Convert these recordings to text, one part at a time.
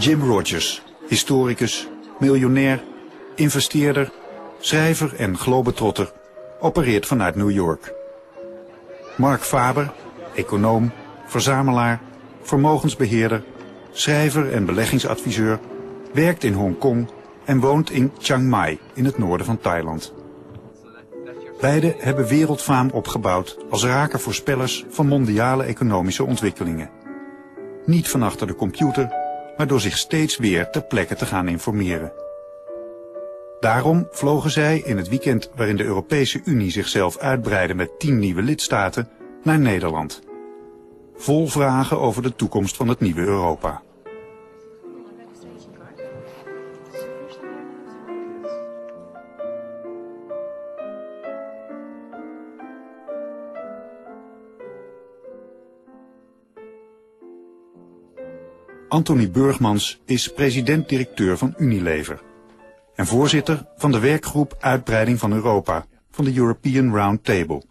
Jim Rogers, historicus, miljonair, investeerder, schrijver en globetrotter, opereert vanuit New York. Mark Faber, econoom, verzamelaar, vermogensbeheerder, schrijver en beleggingsadviseur, werkt in Hongkong en woont in Chiang Mai in het noorden van Thailand. Beiden hebben wereldfaam opgebouwd als rake voorspellers van mondiale economische ontwikkelingen. Niet van achter de computer, maar door zich steeds weer ter plekke te gaan informeren. Daarom vlogen zij in het weekend waarin de Europese Unie zichzelf uitbreidde met 10 nieuwe lidstaten naar Nederland. Vol vragen over de toekomst van het nieuwe Europa. Anthony Burgmans is president-directeur van Unilever en voorzitter van de werkgroep Uitbreiding van Europa van de European Round Table,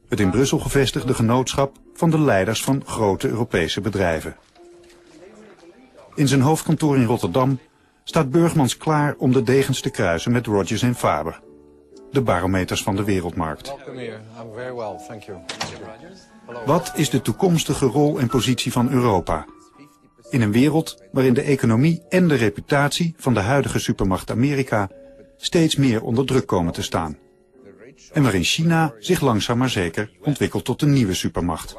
het in Brussel gevestigde genootschap van de leiders van grote Europese bedrijven. In zijn hoofdkantoor in Rotterdam staat Burgmans klaar om de degens te kruisen met Rogers en Faber, de barometers van de wereldmarkt. Wat is de toekomstige rol en positie van Europa in een wereld waarin de economie en de reputatie van de huidige supermacht Amerika steeds meer onder druk komen te staan? En waarin China zich langzaam maar zeker ontwikkelt tot een nieuwe supermacht.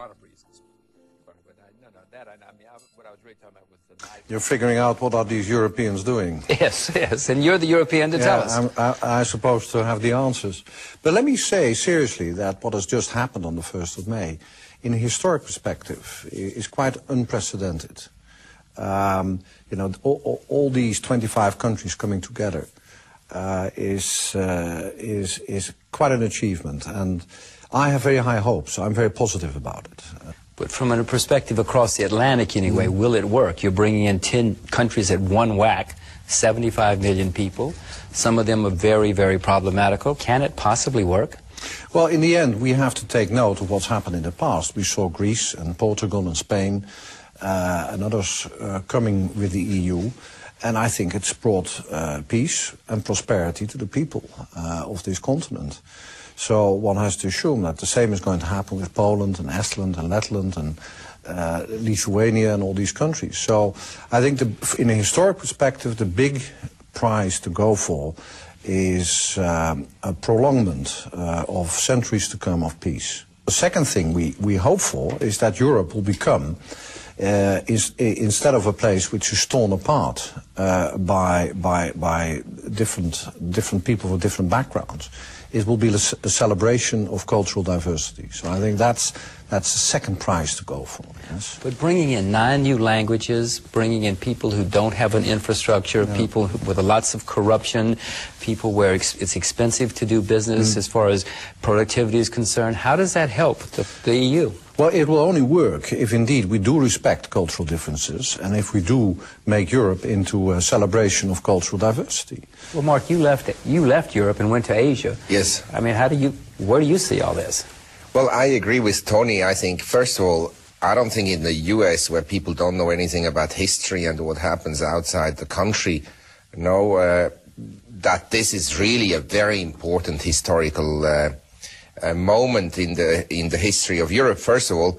You're figuring out what are these Europeans doing. Yes, and you're the European to tell us. I suppose to have the answers. But let me say seriously that what has just happened on the 1st of May, in a historic perspective, is quite unprecedented. You know, all these 25 countries coming together is quite an achievement, and I have very high hopes. I'm very positive about it. But from a perspective across the Atlantic anyway, will it work? You're bringing in 10 countries at one whack, 75 million people. Some of them are very, very problematical. Can it possibly work? Well, in the end, we have to take note of what's happened in the past. We saw Greece and Portugal and Spain and others coming with the EU. And I think it's brought peace and prosperity to the people of this continent. So one has to assume that the same is going to happen with Poland and Estland and Letland and Lithuania and all these countries. So I think in a historic perspective, the big prize to go for is a prolongment of centuries to come of peace. The second thing we hope for is that Europe will become, instead of a place which is torn apart by different people with different backgrounds, it will be a celebration of cultural diversity. So I think that's the second prize to go for. Yes. But bringing in 9 new languages, bringing in people who don't have an infrastructure, people with lots of corruption, people where it's expensive to do business as far as productivity is concerned, how does that help the EU? Well, it will only work if indeed we do respect cultural differences and if we do make Europe into a celebration of cultural diversity. Well, Mark, you left Europe and went to Asia. Yes. I mean, where do you see all this? Well, I agree with Tony. I think, first of all, I don't think in the US, where people don't know anything about history and what happens outside the country, know that this is really a very important historical moment in the history of Europe. First of all,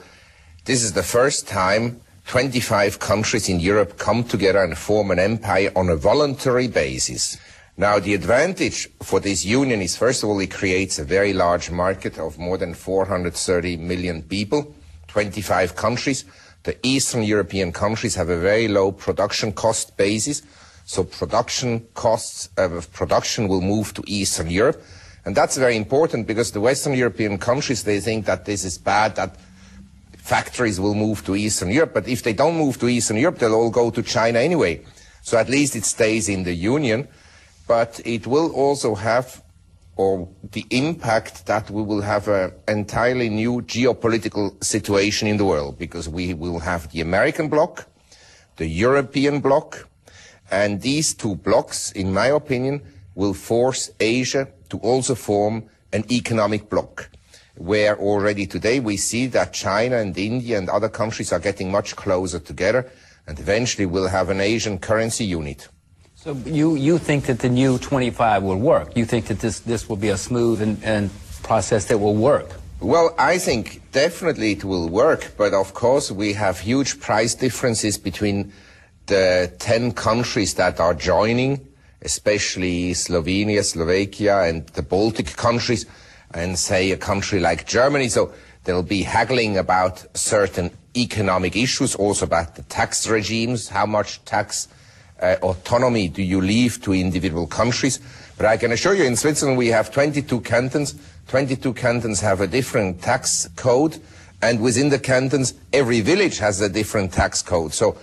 this is the first time 25 countries in Europe come together and form an empire on a voluntary basis. Now, the advantage for this union is, first of all, it creates a very large market of more than 430 million people, 25 countries. The Eastern European countries have a very low production cost basis, so production costs of production will move to Eastern Europe. And that's very important because the Western European countries, they think that this is bad, that factories will move to Eastern Europe. But if they don't move to Eastern Europe, they'll all go to China anyway. So at least it stays in the Union. But it will also have the impact that we will have an entirely new geopolitical situation in the world, because we will have the American bloc, the European bloc, and these two blocs, in my opinion, will force Asia to also form an economic bloc, where already today we see that China and India and other countries are getting much closer together. and eventually we'll have an Asian currency unit. So you think that the new 25 will work? You think that this will be a smooth and process that will work? Well, I think definitely it will work, but of course we have huge price differences between the 10 countries that are joining, especially Slovenia, Slovakia, and the Baltic countries, and say a country like Germany. So there'll be haggling about certain economic issues, also about the tax regimes, how much tax autonomy do you leave to individual countries. But I can assure you, in Switzerland we have 22 cantons. 22 cantons have a different tax code, and within the cantons every village has a different tax code. So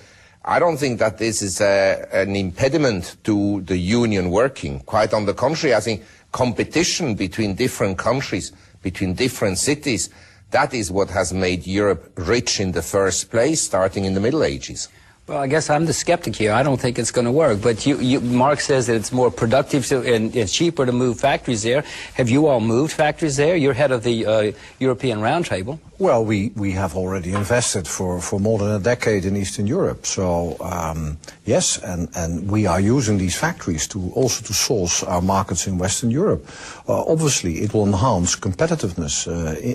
I don't think that this is an impediment to the union working. Quite on the contrary, I think competition between different countries, between different cities, that is what has made Europe rich in the first place, starting in the Middle Ages. Well, I guess I'm the skeptic here. I don't think it's going to work. But Mark says that it's more productive and it's cheaper to move factories there. Have you all moved factories there? You're head of the European Roundtable. Well, we have already invested for more than a decade in Eastern Europe. So, yes, and we are using these factories also to source our markets in Western Europe. Obviously, it will enhance competitiveness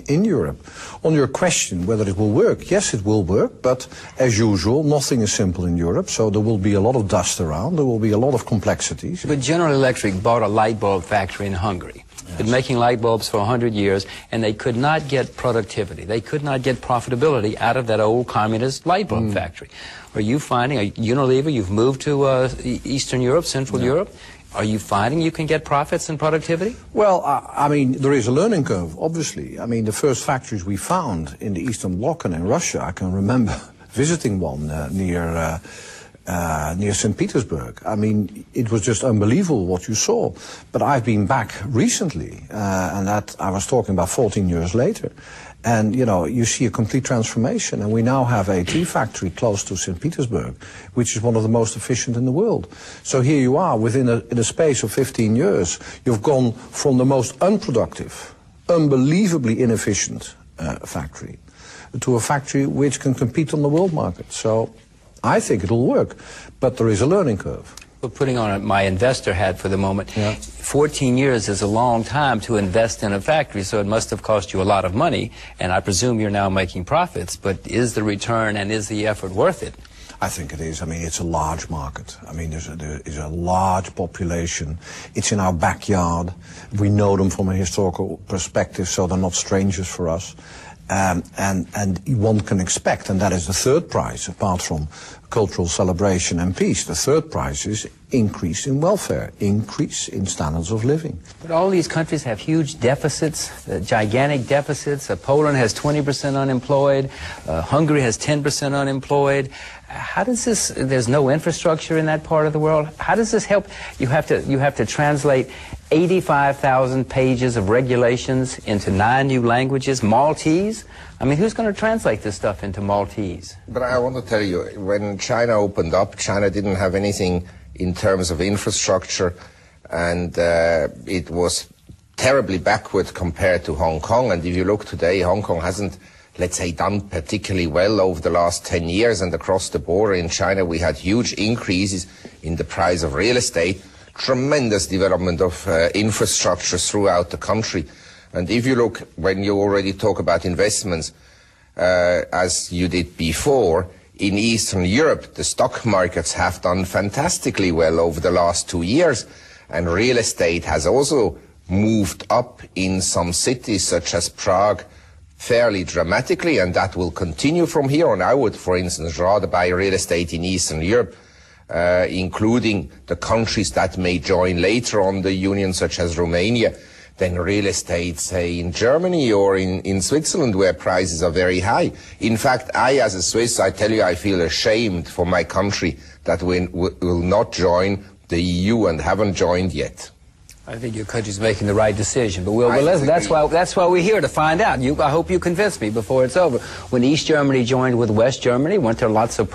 in Europe. On your question whether it will work, yes, it will work. But as usual, nothing is simple in Europe. So there will be a lot of dust around. There will be a lot of complexities. But General Electric bought a light bulb factory in Hungary. Yes. Been making light bulbs for 100 years, and they could not get productivity. They could not get profitability out of that old communist light bulb factory. Are you finding, Unilever, you've moved to Eastern Europe, Central Europe, are you finding you can get profits and productivity? Well, I mean, there is a learning curve, obviously. I mean, the first factories we found in the Eastern Bloc and in Russia, I can remember visiting one near St. Petersburg. I mean, it was just unbelievable what you saw. But I've been back recently, and that I was talking about 14 years later. And, you know, you see a complete transformation. And we now have a tea factory close to St. Petersburg, which is one of the most efficient in the world. So here you are, in a space of 15 years, you've gone from the most unproductive, unbelievably inefficient factory to a factory which can compete on the world market. So I think it'll work, but there is a learning curve. Well, putting on my investor hat for the moment, 14 years is a long time to invest in a factory, so it must have cost you a lot of money, and I presume you're now making profits, but is the return and is the effort worth it? I think it is. I mean, it's a large market. I mean, there is a large population. It's in our backyard. We know them from a historical perspective, so they're not strangers for us. And one can expect, and that is the third prize, apart from cultural celebration and peace, the third prize is increase in welfare, increase in standards of living. But all these countries have huge deficits, gigantic deficits. Poland has 20% unemployed, Hungary has 10% unemployed. How does this, there's no infrastructure in that part of the world, how does this help? You have to translate 85,000 pages of regulations into 9 new languages, Maltese. I mean, who's going to translate this stuff into Maltese? But I want to tell you, when China opened up, China didn't have anything in terms of infrastructure, and it was terribly backward compared to Hong Kong. And if you look today, Hong Kong hasn't, let's say, done particularly well over the last 10 years, and across the border in China we had huge increases in the price of real estate, tremendous development of infrastructure throughout the country. And if you look, when you already talk about investments, as you did before, in Eastern Europe, the stock markets have done fantastically well over the last 2 years, and real estate has also moved up in some cities such as Prague fairly dramatically, and that will continue from here on. I would, for instance, rather buy real estate in Eastern Europe, including the countries that may join later on the union, such as Romania, than real estate, say, in Germany or in Switzerland, where prices are very high. In fact, I, as a Swiss, I tell you, I feel ashamed for my country that we will not join the EU and haven't joined yet. I think your country's making the right decision, but listen, that's why we're here, to find out. I hope you convince me before it's over. When East Germany joined with West Germany, weren't there lots of